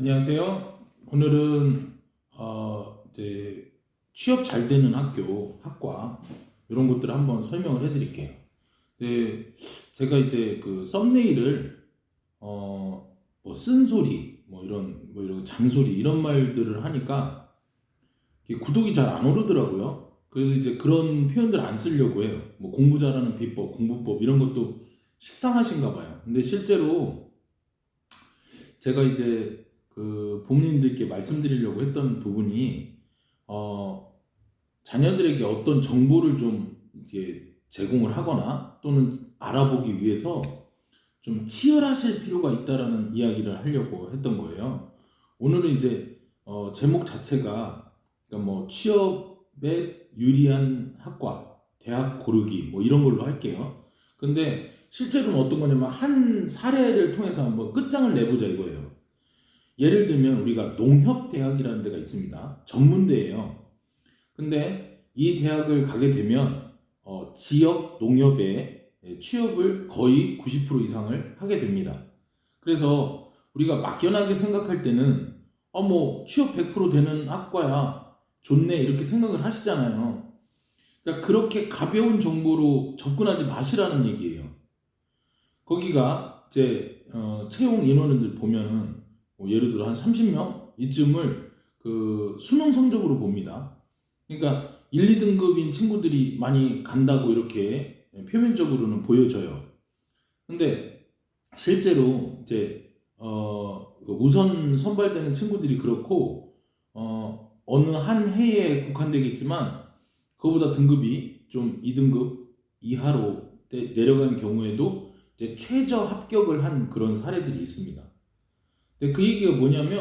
안녕하세요. 오늘은 이제 취업 잘 되는 학과 이런 것들을 한번 설명을 해드릴게요. 네, 제가 이제 그 썸네일을 뭐 쓴소리, 뭐 이런 잔소리 이런 말들을 하니까 이게 구독이 잘 안 오르더라고요. 그래서 이제 그런 표현들 안 쓰려고 해요. 뭐 공부 잘하는 비법, 공부법 이런 것도 식상하신가 봐요. 근데 실제로 제가 이제 그 부모님들께 말씀드리려고 했던 부분이 어, 자녀들에게 어떤 정보를 좀 이렇게 제공을 하거나 또는 알아보기 위해서 좀 치열하실 필요가 있다라는 이야기를 하려고 했던 거예요. 오늘은 이제 제목 자체가 그러니까 뭐 취업에 유리한 학과, 대학 고르기 뭐 이런 걸로 할게요. 근데 실제로는 어떤 거냐면 한 사례를 통해서 한번 끝장을 내보자 이거예요. 예를 들면 우리가 농협대학이라는 데가 있습니다. 전문대예요. 근데 이 대학을 가게 되면 지역 농협에 취업을 거의 90% 이상을 하게 됩니다. 그래서 우리가 막연하게 생각할 때는 뭐 취업 100% 되는 학과야 좋네 이렇게 생각을 하시잖아요. 그러니까 그렇게 가벼운 정보로 접근하지 마시라는 얘기예요. 거기가 이제 채용 인원을 보면은 뭐 예를 들어 한 30명 이쯤을 그 수능 성적으로 봅니다. 그러니까 1, 2등급인 친구들이 많이 간다고 이렇게 표면적으로는 보여져요. 근데 실제로 이제 우선 선발되는 친구들이 그렇고 어느 한 해에 국한되겠지만 그거보다 등급이 좀 2등급 이하로 내려간 경우에도 이제 최저 합격을 한 그런 사례들이 있습니다. 근데 그 얘기가 뭐냐면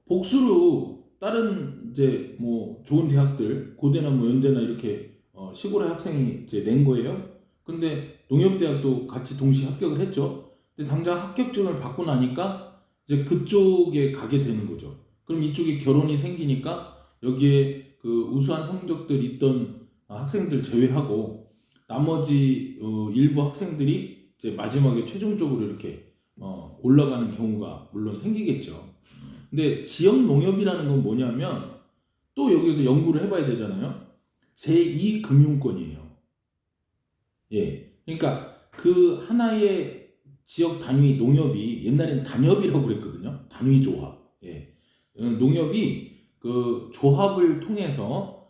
복수로 다른 이제 뭐 좋은 대학들 고대나 뭐 연대나 이렇게 시골의 학생이 이제 낸 거예요. 근데 농협대학도 같이 동시에 합격을 했죠. 근데 당장 합격증을 받고 나니까 이제 그쪽에 가게 되는 거죠. 그럼 이쪽에 결혼이 생기니까 여기에 그 우수한 성적들 있던 학생들 제외하고 나머지 일부 학생들이 이제 마지막에 최종적으로 이렇게 올라가는 경우가 물론 생기겠죠. 근데 지역 농협이라는 건 뭐냐면 또 여기서 연구를 해봐야 되잖아요. 제2금융권이에요. 예. 그러니까 그 하나의 지역 단위 농협이 옛날엔 단협이라고 그랬거든요. 단위 조합. 예. 농협이 그 조합을 통해서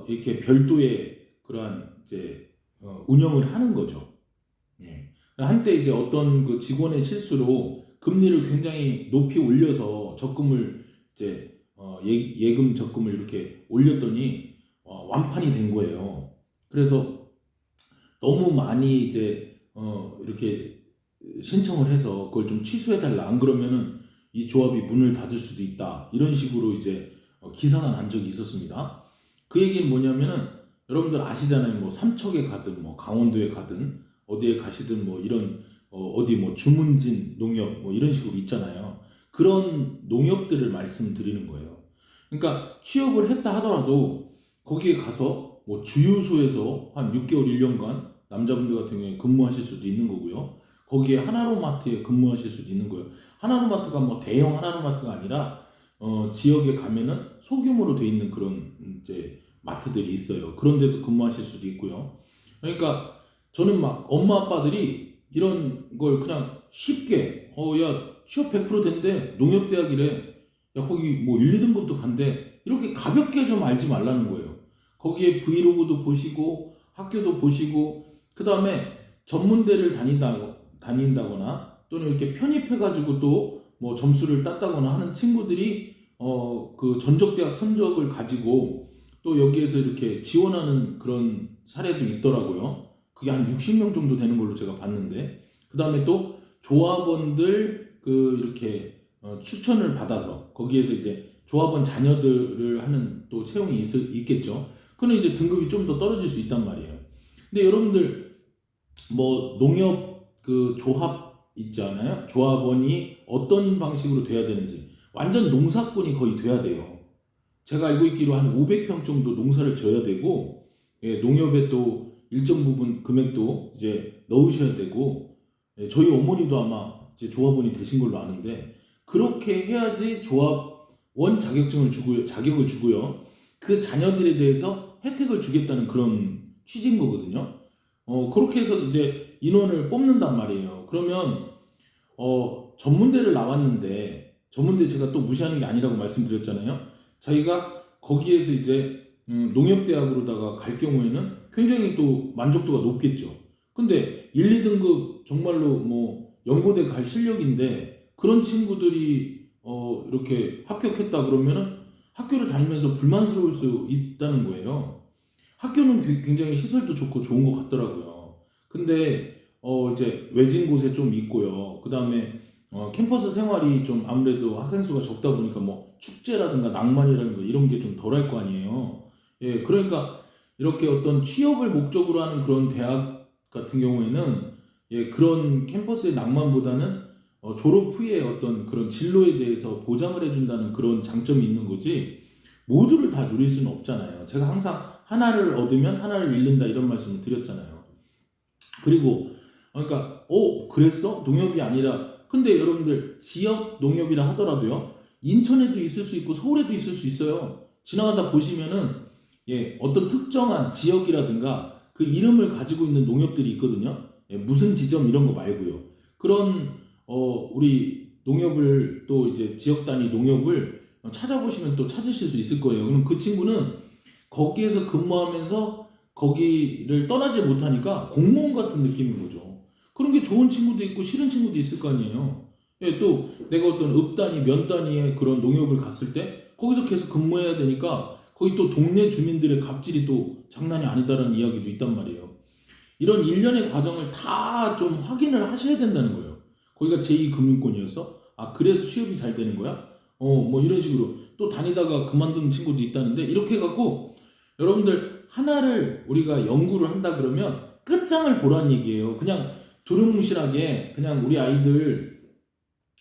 이렇게 별도의 그러한 이제 운영을 하는 거죠. 예. 한때 이제 어떤 그 직원의 실수로 금리를 굉장히 높이 올려서 적금을 이제 예금 적금을 이렇게 올렸더니 완판이 된 거예요. 그래서 너무 많이 이제 이렇게 신청을 해서 그걸 좀 취소해 달라. 안 그러면은 이 조합이 문을 닫을 수도 있다. 이런 식으로 이제 기사가 난 적이 있었습니다. 그 얘기는 뭐냐면은 여러분들 아시잖아요. 뭐 삼척에 가든 뭐 강원도에 가든 어디에 가시든 뭐 이런 어디 뭐 주문진 농협 뭐 이런 식으로 있잖아요. 그런 농협들을 말씀드리는 거예요. 그러니까 취업을 했다 하더라도 거기에 가서 뭐 주유소에서 한 6개월 1년간 남자분들 같은 경우에 근무하실 수도 있는 거고요. 거기에 하나로마트에 근무하실 수도 있는 거예요. 하나로마트가 뭐 대형 하나로마트가 아니라 지역에 가면은 소규모로 돼 있는 그런 이제 마트들이 있어요. 그런 데서 근무하실 수도 있고요. 그러니까 저는 막 엄마 아빠들이 이런 걸 그냥 쉽게 야 취업 100% 된대 농협대학이래 야 거기 뭐 1, 2등급도 간대 이렇게 가볍게 좀 알지 말라는 거예요. 거기에 브이로그도 보시고 학교도 보시고 그 다음에 전문대를 다닌다거나 또는 이렇게 편입해가지고 또 뭐 점수를 땄다거나 하는 친구들이 그 전적대학 성적을 가지고 또 여기에서 이렇게 지원하는 그런 사례도 있더라고요. 그게 한 60명 정도 되는 걸로 제가 봤는데 그 다음에 또 조합원들 그 이렇게 추천을 받아서 거기에서 이제 조합원 자녀들을 하는 또 채용이 있겠죠. 그는 이제 등급이 좀 더 떨어질 수 있단 말이에요. 근데 여러분들 뭐 농협 그 조합 있잖아요. 조합원이 어떤 방식으로 돼야 되는지 완전 농사꾼이 거의 돼야 돼요. 제가 알고 있기로 한 500평 정도 농사를 져야 되고 농협에 또 일정 부분 금액도 이제 넣으셔야 되고 저희 어머니도 아마 이제 조합원이 되신 걸로 아는데 그렇게 해야지 조합원 자격을 주고요. 그 자녀들에 대해서 혜택을 주겠다는 그런 취지인 거거든요. 그렇게 해서 이제 인원을 뽑는단 말이에요. 그러면 전문대를 나왔는데, 전문대 제가 또 무시하는 게 아니라고 말씀드렸잖아요. 자기가 거기에서 이제 농협대학으로다가 갈 경우에는 굉장히 또 만족도가 높겠죠. 근데 1, 2등급 정말로 뭐 연고대 갈 실력인데 그런 친구들이 이렇게 합격했다 그러면은 학교를 다니면서 불만스러울 수 있다는 거예요. 학교는 굉장히 시설도 좋고 좋은 것 같더라고요. 근데 이제 외진 곳에 좀 있고요. 그 다음에 캠퍼스 생활이 좀 아무래도 학생 수가 적다 보니까 뭐 축제라든가 낭만이라든가 이런 게 좀 덜할 거 아니에요. 예, 그러니까 이렇게 어떤 취업을 목적으로 하는 그런 대학 같은 경우에는 예, 그런 캠퍼스의 낭만보다는 졸업 후에 어떤 그런 진로에 대해서 보장을 해준다는 그런 장점이 있는 거지 모두를 다 누릴 수는 없잖아요. 제가 항상 하나를 얻으면 하나를 잃는다 이런 말씀을 드렸잖아요. 그리고 그러니까 그랬어? 농협이 아니라 근데 여러분들 지역 농협이라 하더라도요. 인천에도 있을 수 있고 서울에도 있을 수 있어요. 지나가다 보시면은 예, 어떤 특정한 지역이라든가 그 이름을 가지고 있는 농협들이 있거든요. 예, 무슨 지점 이런 거 말고요. 그런 우리 농협을 또 이제 지역 단위 농협을 찾아보시면 또 찾으실 수 있을 거예요. 그럼 그 친구는 거기에서 근무하면서 거기를 떠나지 못하니까 공무원 같은 느낌인 거죠. 그런 게 좋은 친구도 있고 싫은 친구도 있을 거 아니에요. 예, 또 내가 어떤 읍 단위, 면 단위의 그런 농협을 갔을 때 거기서 계속 근무해야 되니까 거기 또 동네 주민들의 갑질이 또 장난이 아니다라는 이야기도 있단 말이에요. 이런 일련의 과정을 다 좀 확인을 하셔야 된다는 거예요. 거기가 제2금융권이어서 그래서 취업이 잘 되는 거야? 뭐 이런 식으로 또 다니다가 그만두는 친구도 있다는데 이렇게 해갖고 여러분들 하나를 우리가 연구를 한다 그러면 끝장을 보란 얘기예요. 그냥 두루뭉실하게 그냥 우리 아이들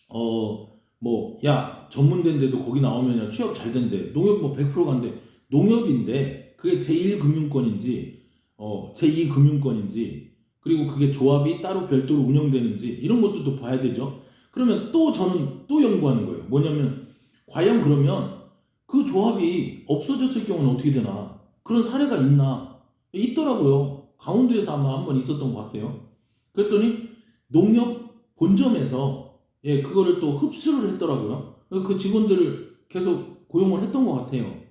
뭐 야 전문대인데도 거기 나오면 야, 취업 잘 된대. 농협 뭐 100% 간대. 농협인데 그게 제1금융권인지 제2금융권인지 그리고 그게 조합이 따로 별도로 운영되는지 이런 것도 또 봐야 되죠. 그러면 또 저는 또 연구하는 거예요. 뭐냐면 과연 그러면 그 조합이 없어졌을 경우는 어떻게 되나? 그런 사례가 있나? 있더라고요. 강원도에서 아마 한번 있었던 것 같아요. 그랬더니 농협 본점에서 예, 그거를 또 흡수를 했더라고요. 그 직원들을 계속 고용을 했던 것 같아요.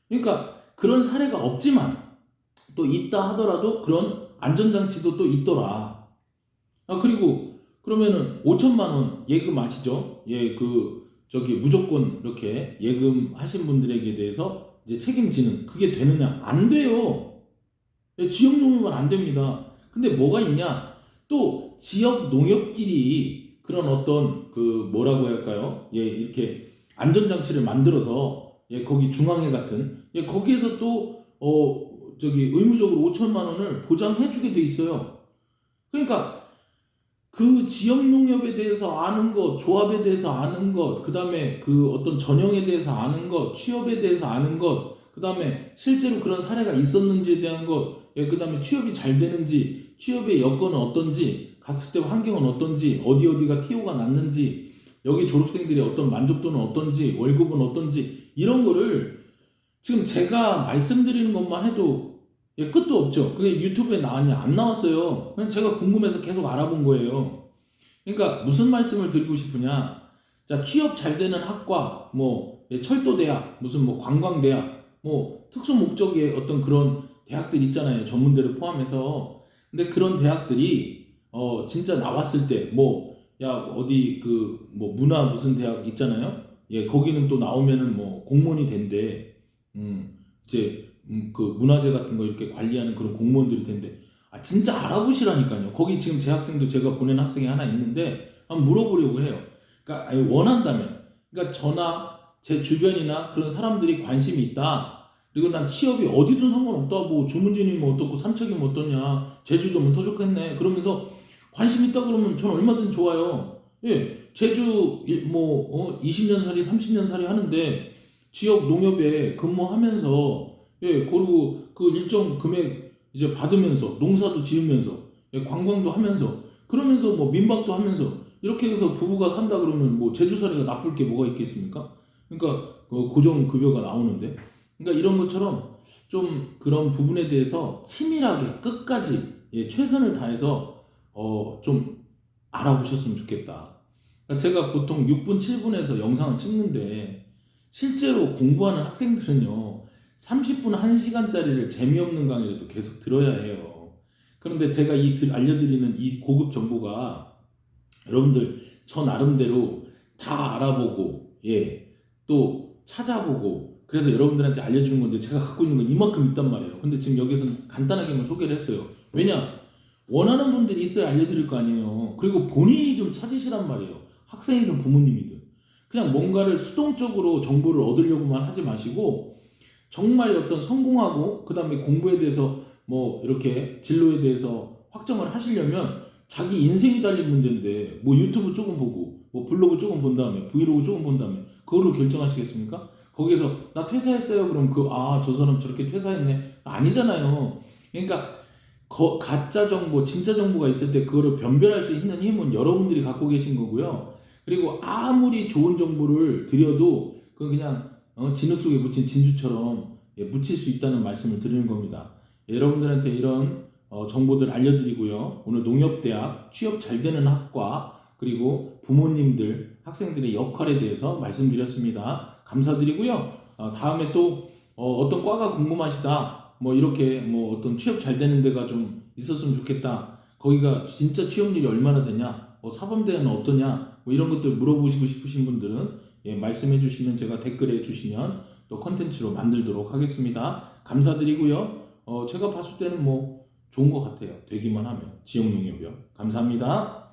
그러니까 그런 사례가 없지만 또 있다 하더라도 그런 안전장치도 또 있더라. 그리고 그러면은 5천만 원 예금 아시죠? 예, 저기 무조건 이렇게 예금하신 분들에게 대해서 이제 책임지는 그게 되느냐? 안 돼요. 예, 지역 농협은 안 됩니다. 근데 뭐가 있냐? 또 지역 농협끼리 그런 어떤 뭐라고 할까요? 예, 이렇게 안전장치를 만들어서 예, 거기 중앙회 같은 예, 거기에서 또 저기 의무적으로 5천만 원을 보장해주게 돼 있어요. 그러니까 그 지역 농협에 대해서 아는 것, 조합에 대해서 아는 것, 그 다음에 그 어떤 전형에 대해서 아는 것, 취업에 대해서 아는 것, 그 다음에 실제로 그런 사례가 있었는지에 대한 것, 예, 그 다음에 취업이 잘 되는지, 취업의 여건은 어떤지, 갔을 때 환경은 어떤지, 어디가 TO가 났는지, 여기 졸업생들의 어떤 만족도는 어떤지, 월급은 어떤지, 이런 거를 지금 제가 말씀드리는 것만 해도 예, 끝도 없죠. 그게 유튜브에 나왔냐? 안 나왔어요. 그냥 제가 궁금해서 계속 알아본 거예요. 그러니까 무슨 말씀을 드리고 싶으냐? 자, 취업 잘 되는 학과, 뭐 예, 철도대학, 무슨 뭐 관광대학, 뭐 특수 목적의 어떤 그런 대학들 있잖아요. 전문대를 포함해서. 근데 그런 대학들이 진짜 나왔을 때 뭐 야 어디 뭐 문화 무슨 대학 있잖아요. 예, 거기는 또 나오면은 뭐 공무원이 된대. 이제 그 문화재 같은 거 이렇게 관리하는 그런 공무원들이 텐데 진짜 알아보시라니까요. 거기 지금 제 학생도 제가 보낸 학생이 하나 있는데 한번 물어보려고 해요. 그러니까 원한다면 그러니까 저나 제 주변이나 그런 사람들이 관심이 있다. 그리고 난 취업이 어디든 상관없다. 뭐 주문진이면 어떻고 삼척이면 어떠냐. 제주도면 더 좋겠네. 그러면서 관심 있다 그러면 저는 얼마든 좋아요. 예, 제주 뭐 20년 살이 30년 살이 하는데 지역 농협에 근무하면서 예, 그리고 그 일정 금액 이제 받으면서 농사도 지으면서 예, 관광도 하면서 그러면서 뭐 민박도 하면서 이렇게 해서 부부가 산다 그러면 뭐 제주살이가 나쁠 게 뭐가 있겠습니까? 그러니까 고정 급여가 나오는데, 그러니까 이런 것처럼 좀 그런 부분에 대해서 치밀하게 끝까지 최선을 다해서 좀 알아보셨으면 좋겠다. 그러니까 제가 보통 6분, 7분에서 영상을 찍는데 실제로 공부하는 학생들은요 30분, 1시간짜리를 재미없는 강의라도 계속 들어야 해요. 그런데 제가 알려드리는 이 고급 정보가 여러분들 저 나름대로 다 알아보고 또 찾아보고 그래서 여러분들한테 알려주는 건데 제가 갖고 있는 건 이만큼 있단 말이에요. 근데 지금 여기서는 간단하게만 소개를 했어요. 왜냐? 원하는 분들이 있어야 알려드릴 거 아니에요. 그리고 본인이 좀 찾으시란 말이에요. 학생이든 부모님이든. 그냥 뭔가를 수동적으로 정보를 얻으려고만 하지 마시고 정말 어떤 성공하고 그 다음에 공부에 대해서 뭐 이렇게 진로에 대해서 확정을 하시려면 자기 인생이 달린 문제인데 뭐 유튜브 조금 보고 뭐 블로그 조금 본 다음에 브이로그 조금 본 다음에 그거로 결정하시겠습니까? 거기에서 나 퇴사했어요. 그럼 저 사람 저렇게 퇴사했네. 아니잖아요. 그러니까 가짜 정보, 진짜 정보가 있을 때 그거를 변별할 수 있는 힘은 여러분들이 갖고 계신 거고요. 그리고 아무리 좋은 정보를 드려도 그건 그냥 진흙 속에 묻힌 진주처럼 묻힐 수 있다는 말씀을 드리는 겁니다. 여러분들한테 이런 정보들 알려드리고요. 오늘 농협대학 취업 잘 되는 학과 그리고 부모님들, 학생들의 역할에 대해서 말씀드렸습니다. 감사드리고요. 다음에 또 어떤 과가 궁금하시다. 뭐 이렇게 뭐 어떤 취업 잘 되는 데가 좀 있었으면 좋겠다. 거기가 진짜 취업률이 얼마나 되냐? 사범대는 어떠냐? 뭐 이런 것들 물어보시고 싶으신 분들은 말씀해 주시면 제가 댓글에 주시면 또 컨텐츠로 만들도록 하겠습니다. 감사드리고요. 제가 봤을 때는 뭐 좋은 것 같아요. 되기만 하면 지역농협이요. 감사합니다.